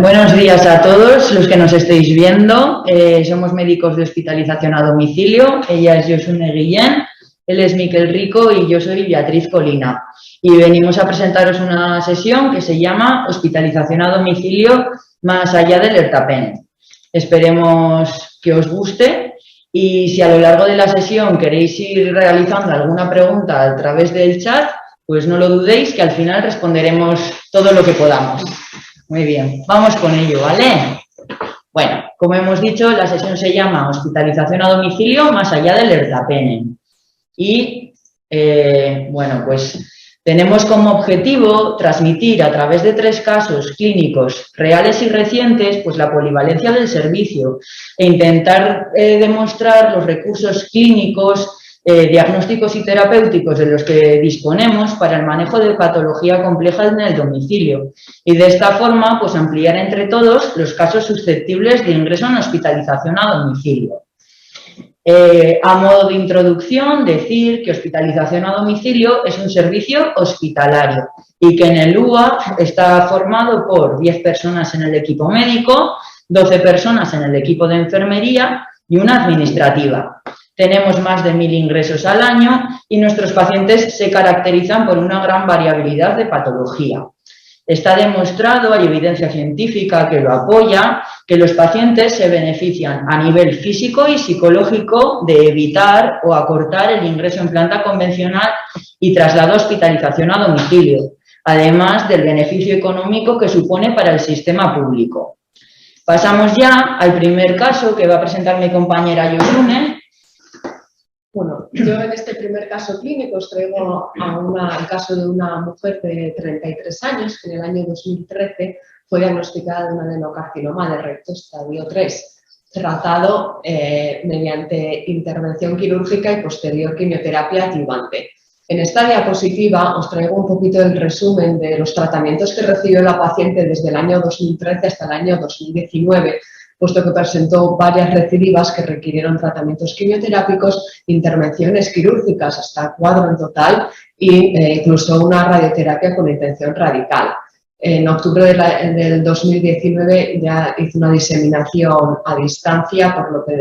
Buenos días a todos los que nos estéis viendo. Somos médicos de hospitalización a domicilio. Ella es Josune Guillén, él es Miquel Rico y yo soy Beatriz Colina. Y venimos a presentaros una sesión que se llama Hospitalización a domicilio más allá del ERTAPEN. Esperemos que os guste y si a lo largo de la sesión queréis ir realizando alguna pregunta a través del chat, pues no lo dudéis que al final responderemos todo lo que podamos. Muy bien, vamos con ello, ¿vale? Bueno, como hemos dicho, la sesión se llama Hospitalización a domicilio más allá del ERTAPEN. Y, bueno, pues tenemos como objetivo transmitir a través de 3 casos clínicos reales y recientes, pues la polivalencia del servicio e intentar demostrar los recursos clínicos, diagnósticos y terapéuticos de los que disponemos para el manejo de patología compleja en el domicilio y de esta forma pues ampliar entre todos los casos susceptibles de ingreso en hospitalización a domicilio. A modo de introducción, decir que hospitalización a domicilio es un servicio hospitalario y que en el UA está formado por 10 personas en el equipo médico, 12 personas en el equipo de enfermería y una administrativa. Tenemos más de 1000 ingresos al año y nuestros pacientes se caracterizan por una gran variabilidad de patología. Está demostrado, hay evidencia científica que lo apoya, que los pacientes se benefician a nivel físico y psicológico de evitar o acortar el ingreso en planta convencional y traslado a hospitalización a domicilio, además del beneficio económico que supone para el sistema público. Pasamos ya al primer caso que va a presentar mi compañera Josune. Bueno, yo en este primer caso clínico os traigo el caso de una mujer de 33 años que en el año 2013 fue diagnosticada de un adenocarcinoma de recto estadio 3, tratado mediante intervención quirúrgica y posterior quimioterapia adyuvante. En esta diapositiva os traigo un poquito el resumen de los tratamientos que recibió la paciente desde el año 2013 hasta el año 2019, puesto que presentó varias recidivas que requirieron tratamientos quimioterápicos, intervenciones quirúrgicas, hasta 4 en total, e incluso una radioterapia con intención radical. En octubre del 2019 ya hizo una diseminación a distancia, por lo que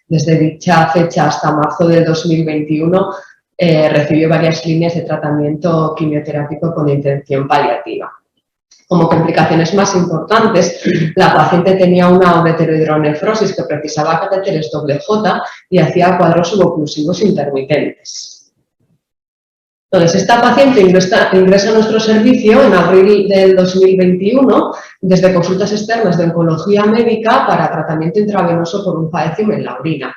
desde dicha fecha hasta marzo del 2021 recibió varias líneas de tratamiento quimioterápico con intención paliativa. Como complicaciones más importantes, la paciente tenía una ureterohidronefrosis que precisaba catéteres doble J y hacía cuadros suboclusivos intermitentes. Entonces, esta paciente ingresa a nuestro servicio en abril del 2021 desde consultas externas de oncología médica para tratamiento intravenoso por un padecimiento en la orina.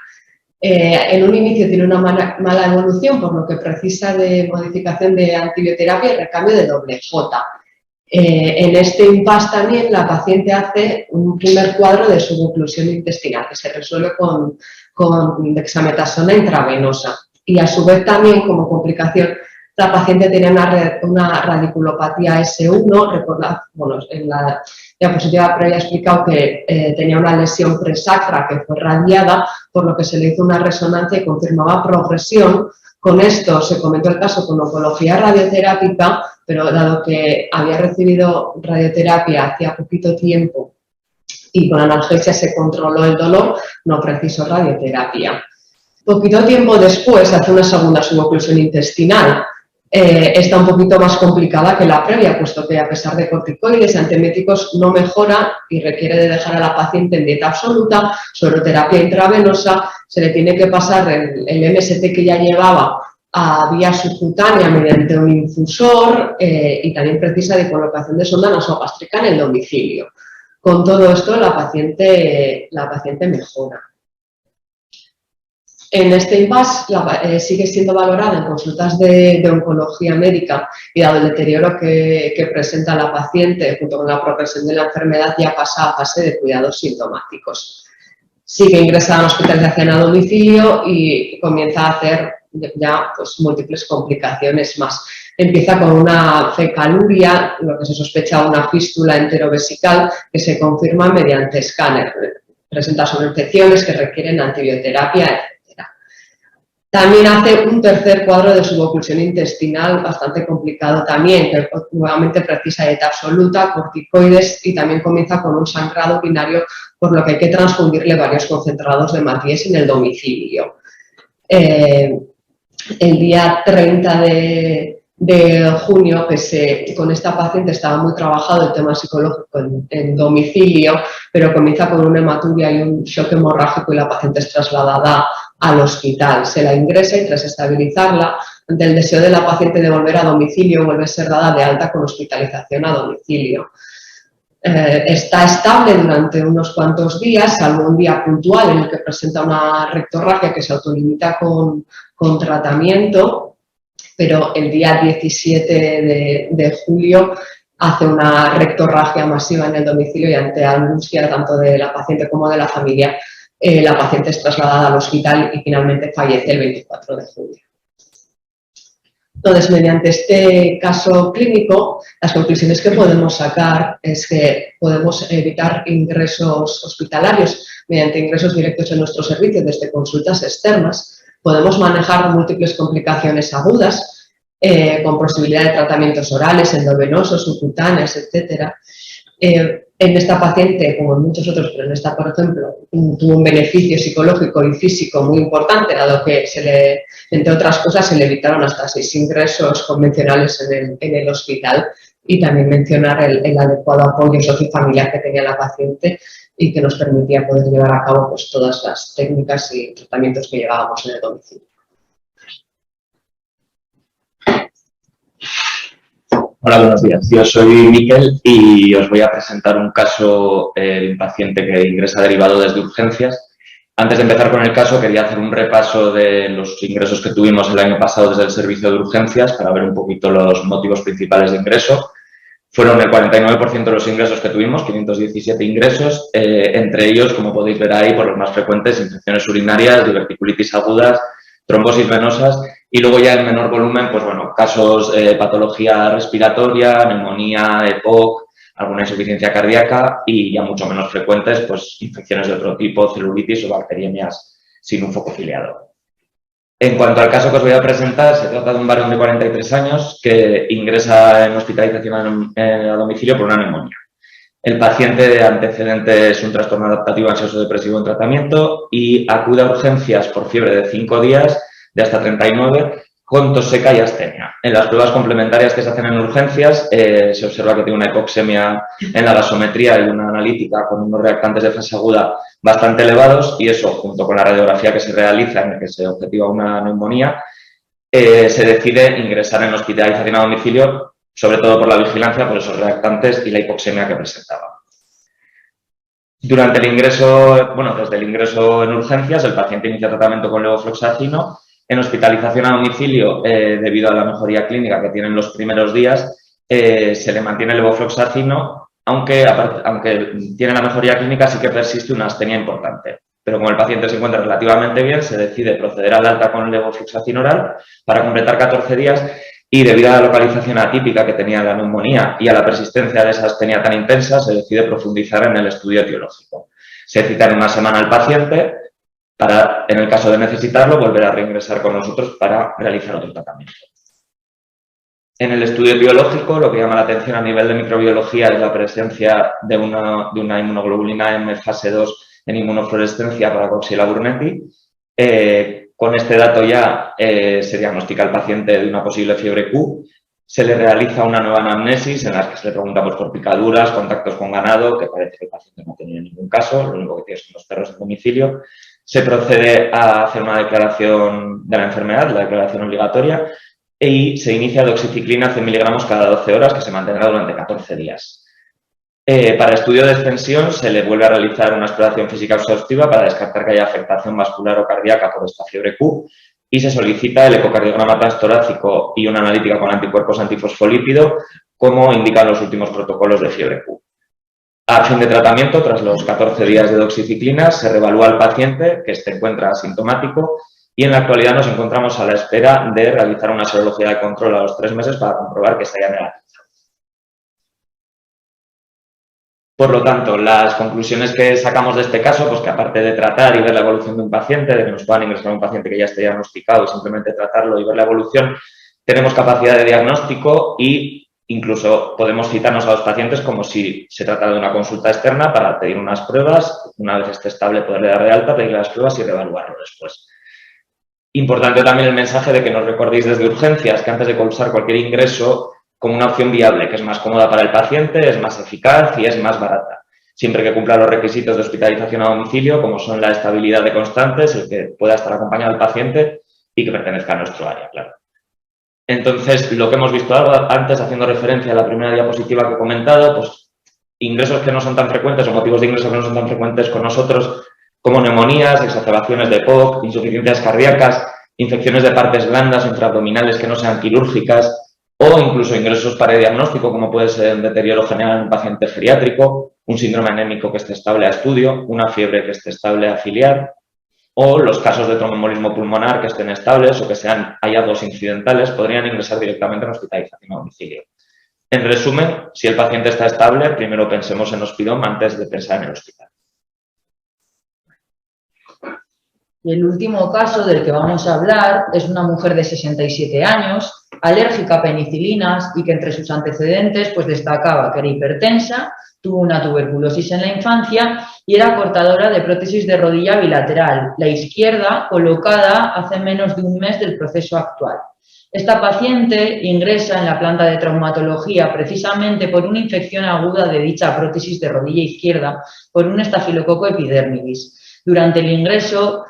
En un inicio tiene una mala evolución, por lo que precisa de modificación de antibioterapia y recambio de doble J. En este impasse también la paciente hace un primer cuadro de suboclusión intestinal que se resuelve con dexametasona intravenosa y a su vez también como complicación la paciente tenía una radiculopatía S1, recordad, bueno, en la diapositiva previa he explicado que tenía una lesión presacra que fue radiada, por lo que se le hizo una resonancia y confirmaba progresión. Con esto se comentó el caso con oncología radioterápica, pero dado que había recibido radioterapia hacía poquito tiempo y con analgesia se controló el dolor, no precisó radioterapia. Poquito tiempo después hace una segunda suboclusión intestinal. Está un poquito más complicada que la previa, puesto que a pesar de corticoides y antieméticos no mejora y requiere de dejar a la paciente en dieta absoluta, sueroterapia intravenosa, se le tiene que pasar el MST que ya llevaba a vía subcutánea mediante un infusor y también precisa de colocación de sonda nasogástrica en el domicilio. Con todo esto la paciente mejora. En este impasse sigue siendo valorada en consultas de oncología médica y dado el deterioro que presenta la paciente junto con la progresión de la enfermedad ya pasa a fase de cuidados sintomáticos. Sigue ingresada en hospitalización a domicilio y comienza a hacer ya pues, múltiples complicaciones más. Empieza con una fecaluria, lo que se sospecha una fístula enterovesical que se confirma mediante escáner. Presenta sobreinfecciones que requieren antibioterapia, etc. También hace un tercer cuadro de suboclusión intestinal bastante complicado también, que nuevamente precisa dieta absoluta, corticoides y también comienza con un sangrado urinario, por lo que hay que transfundirle varios concentrados de matíes en el domicilio. El día 30 de junio, con esta paciente estaba muy trabajado el tema psicológico en domicilio, pero comienza con una hematuria y un shock hemorrágico y la paciente es trasladada al hospital. Se la ingresa y tras estabilizarla, ante el deseo de la paciente de volver a domicilio, vuelve a ser dada de alta con hospitalización a domicilio. Está estable durante unos cuantos días, salvo un día puntual en el que presenta una rectorragia que se autolimita con tratamiento, pero el día 17 de julio hace una rectorragia masiva en el domicilio y ante angustia tanto de la paciente como de la familia, la paciente es trasladada al hospital y finalmente fallece el 24 de julio. Entonces, mediante este caso clínico, las conclusiones que podemos sacar es que podemos evitar ingresos hospitalarios mediante ingresos directos en nuestro servicio desde consultas externas. Podemos manejar múltiples complicaciones agudas con posibilidad de tratamientos orales, endovenosos, subcutáneos, etc. En esta paciente, como en muchos otros, pero en esta, por ejemplo, tuvo un beneficio psicológico y físico muy importante, dado que entre otras cosas, se le evitaron hasta 6 ingresos convencionales en el hospital, y también mencionar el adecuado apoyo sociofamiliar que tenía la paciente y que nos permitía poder llevar a cabo pues, todas las técnicas y tratamientos que llevábamos en el domicilio. Hola, buenos días. Yo soy Miquel y os voy a presentar un caso de un paciente que ingresa derivado desde urgencias. Antes de empezar con el caso, quería hacer un repaso de los ingresos que tuvimos el año pasado desde el servicio de urgencias para ver un poquito los motivos principales de ingreso. Fueron el 49% de los ingresos que tuvimos, 517 ingresos, entre ellos, como podéis ver ahí, por los más frecuentes, infecciones urinarias, diverticulitis agudas, trombosis venosas, y luego ya en menor volumen, pues bueno, casos patología respiratoria, neumonía, EPOC, alguna insuficiencia cardíaca y ya mucho menos frecuentes, pues infecciones de otro tipo, celulitis o bacteriemias sin un foco ciliado. En cuanto al caso que os voy a presentar, se trata de un varón de 43 años que ingresa en hospitalización a domicilio por una neumonía. El paciente de antecedente es un trastorno adaptativo ansioso depresivo en tratamiento y acude a urgencias por fiebre de 5 días, de hasta 39, con tos seca y astenia. En las pruebas complementarias que se hacen en urgencias se observa que tiene una hipoxemia en la gasometría y una analítica con unos reactantes de fase aguda bastante elevados, y eso, junto con la radiografía que se realiza en la que se objetiva una neumonía, se decide ingresar en hospitalización a domicilio, sobre todo por la vigilancia, por esos reactantes y la hipoxemia que presentaba. Durante el ingreso, desde el ingreso en urgencias, el paciente inicia tratamiento con levofloxacino. En hospitalización a domicilio, debido a la mejoría clínica que tiene en los primeros días, se le mantiene el levofloxacino, aunque tiene la mejoría clínica, sí que persiste una astenia importante. Pero como el paciente se encuentra relativamente bien, se decide proceder al alta con levofloxacino oral para completar 14 días y debido a la localización atípica que tenía la neumonía y a la persistencia de esa astenia tan intensa, se decide profundizar en el estudio etiológico. Se cita en una semana al paciente para, en el caso de necesitarlo, volver a reingresar con nosotros para realizar otro tratamiento. En el estudio biológico, lo que llama la atención a nivel de microbiología es la presencia de una inmunoglobulina M fase 2 en inmunofluorescencia para Coxiella burnetii. Con este dato ya se diagnostica al paciente de una posible fiebre Q. Se le realiza una nueva anamnesis en la que se le pregunta por picaduras, contactos con ganado, que parece que el paciente no ha tenido ningún caso, lo único que tiene son los perros en domicilio. Se procede a hacer una declaración de la enfermedad, la declaración obligatoria, y se inicia doxiciclina 100 miligramos cada 12 horas, que se mantendrá durante 14 días. Para estudio de extensión se le vuelve a realizar una exploración física exhaustiva para descartar que haya afectación vascular o cardíaca por esta fiebre Q y se solicita el ecocardiograma transtorácico y una analítica con anticuerpos antifosfolípido, como indican los últimos protocolos de fiebre Q. A fin de tratamiento, tras los 14 días de doxiciclina, se reevalúa al paciente, que se encuentra asintomático, y en la actualidad nos encontramos a la espera de realizar una serología de control a los 3 meses para comprobar que se haya negativo. Por lo tanto, las conclusiones que sacamos de este caso, pues que aparte de tratar y ver la evolución de un paciente, de que nos puedan ingresar un paciente que ya esté diagnosticado y simplemente tratarlo y ver la evolución, tenemos capacidad de diagnóstico e incluso podemos citarnos a los pacientes como si se tratara de una consulta externa para pedir unas pruebas, una vez esté estable poderle dar de alta, pedirle las pruebas y reevaluarlo después. Importante también el mensaje de que nos recordéis desde urgencias que antes de cursar cualquier ingreso como una opción viable, que es más cómoda para el paciente, es más eficaz y es más barata, siempre que cumpla los requisitos de hospitalización a domicilio, como son la estabilidad de constantes, el que pueda estar acompañado del paciente y que pertenezca a nuestro área, claro. Entonces, lo que hemos visto antes, haciendo referencia a la primera diapositiva que he comentado, pues ingresos que no son tan frecuentes o motivos de ingreso que no son tan frecuentes con nosotros, como neumonías, exacerbaciones de POC, insuficiencias cardíacas, infecciones de partes blandas o intraabdominales que no sean quirúrgicas, o incluso ingresos para diagnóstico, como puede ser un deterioro general en un paciente geriátrico, un síndrome anémico que esté estable a estudio, una fiebre que esté estable a filiar, o los casos de tromboembolismo pulmonar que estén estables o que sean hallazgos incidentales, podrían ingresar directamente en hospitalización a domicilio. En resumen, si el paciente está estable, primero pensemos en Ospidom antes de pensar en el hospital. Y el último caso del que vamos a hablar es una mujer de 67 años, alérgica a penicilinas y que entre sus antecedentes pues destacaba que era hipertensa, tuvo una tuberculosis en la infancia y era portadora de prótesis de rodilla bilateral, la izquierda colocada hace menos de un mes del proceso actual. Esta paciente ingresa en la planta de traumatología precisamente por una infección aguda de dicha prótesis de rodilla izquierda por un estafilococo epidermidis. Durante el ingreso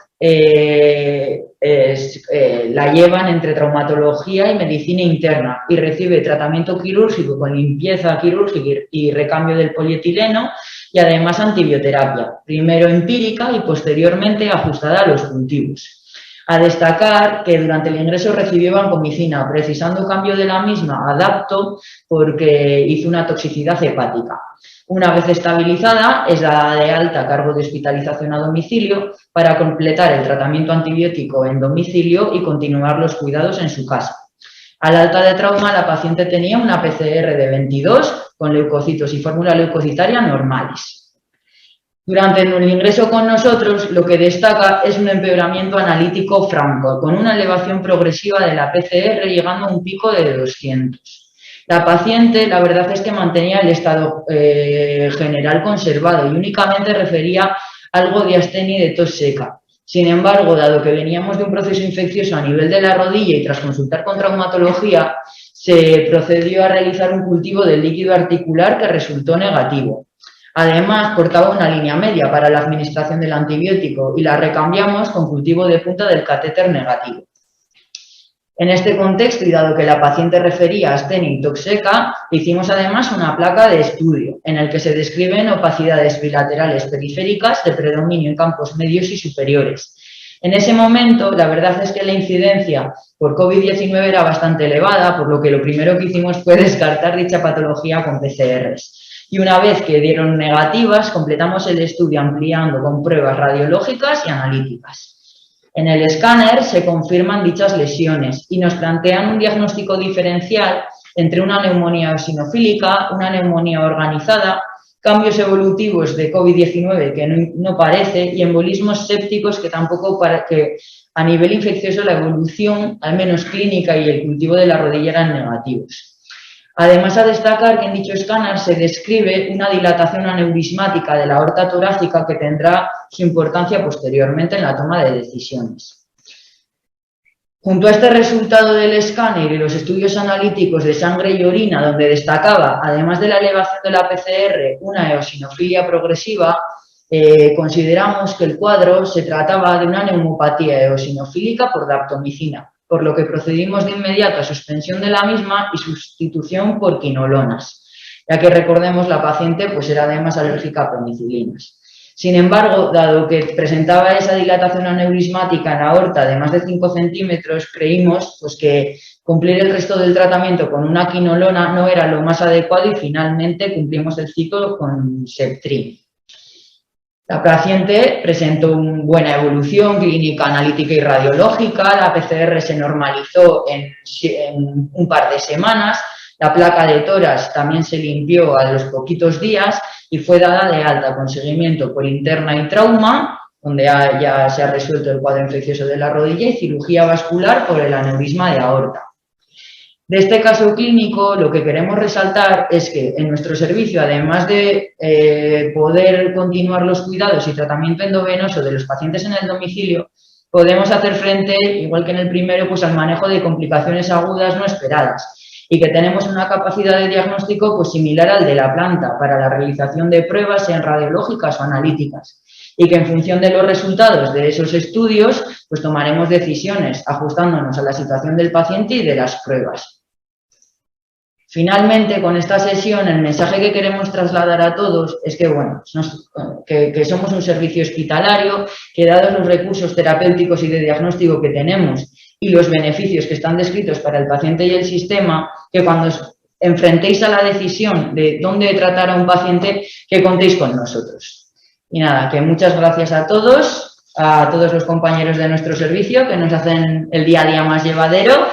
la llevan entre traumatología y medicina interna y recibe tratamiento quirúrgico con limpieza quirúrgica y recambio del polietileno y además antibioterapia, primero empírica y posteriormente ajustada a los cultivos. A destacar que durante el ingreso recibió vancomicina, precisando cambio de la misma, adapto porque hizo una toxicidad hepática. Una vez estabilizada, es dada de alta a cargo de hospitalización a domicilio para completar el tratamiento antibiótico en domicilio y continuar los cuidados en su casa. Al alta de trauma, la paciente tenía una PCR de 22 con leucocitos y fórmula leucocitaria normales. Durante el ingreso con nosotros, lo que destaca es un empeoramiento analítico franco, con una elevación progresiva de la PCR llegando a un pico de 200. La paciente, la verdad es que mantenía el estado general conservado y únicamente refería algo de astenia y de tos seca. Sin embargo, dado que veníamos de un proceso infeccioso a nivel de la rodilla y tras consultar con traumatología, se procedió a realizar un cultivo del líquido articular que resultó negativo. Además, portaba una línea media para la administración del antibiótico y la recambiamos con cultivo de punta del catéter negativo. En este contexto, y dado que la paciente refería astenia y tos seca, hicimos además una placa de estudio en el que se describen opacidades bilaterales periféricas de predominio en campos medios y superiores. En ese momento, la verdad es que la incidencia por COVID-19 era bastante elevada, por lo que lo primero que hicimos fue descartar dicha patología con PCRs. Y una vez que dieron negativas, completamos el estudio ampliando con pruebas radiológicas y analíticas. En el escáner se confirman dichas lesiones y nos plantean un diagnóstico diferencial entre una neumonía eosinofílica, una neumonía organizada, cambios evolutivos de COVID-19 que no parece y embolismos sépticos que tampoco que a nivel infeccioso la evolución, al menos clínica y el cultivo de la rodilla eran negativos. Además, a destacar que en dicho escáner se describe una dilatación aneurismática de la aorta torácica que tendrá su importancia posteriormente en la toma de decisiones. Junto a este resultado del escáner y los estudios analíticos de sangre y orina, donde destacaba, además de la elevación de la PCR, una eosinofilia progresiva, consideramos que el cuadro se trataba de una neumopatía eosinofílica por daptomicina, por lo que procedimos de inmediato a suspensión de la misma y sustitución por quinolonas, ya que recordemos la paciente pues era además alérgica a penicilinas. Sin embargo, dado que presentaba esa dilatación aneurismática en la aorta de más de 5 centímetros, creímos pues, que cumplir el resto del tratamiento con una quinolona no era lo más adecuado y finalmente cumplimos el ciclo con Septrin. La paciente presentó una buena evolución clínica, analítica y radiológica. La PCR se normalizó en un par de semanas La placa de tórax también se limpió a los poquitos días y fue dada de alta con seguimiento por interna y trauma, donde ya se ha resuelto el cuadro infeccioso de la rodilla, y cirugía vascular por el aneurisma de aorta. De este caso clínico, lo que queremos resaltar es que en nuestro servicio, además de poder continuar los cuidados y tratamiento endovenoso de los pacientes en el domicilio, podemos hacer frente, igual que en el primero, pues al manejo de complicaciones agudas no esperadas, y que tenemos una capacidad de diagnóstico pues similar al de la planta para la realización de pruebas, sean radiológicas o analíticas, y que en función de los resultados de esos estudios pues tomaremos decisiones ajustándonos a la situación del paciente y de las pruebas. Finalmente, con esta sesión, el mensaje que queremos trasladar a todos es que, bueno, que somos un servicio hospitalario, que dados los recursos terapéuticos y de diagnóstico que tenemos y los beneficios que están descritos para el paciente y el sistema, que cuando os enfrentéis a la decisión de dónde tratar a un paciente, que contéis con nosotros. Y nada, que muchas gracias a todos los compañeros de nuestro servicio que nos hacen el día a día más llevadero.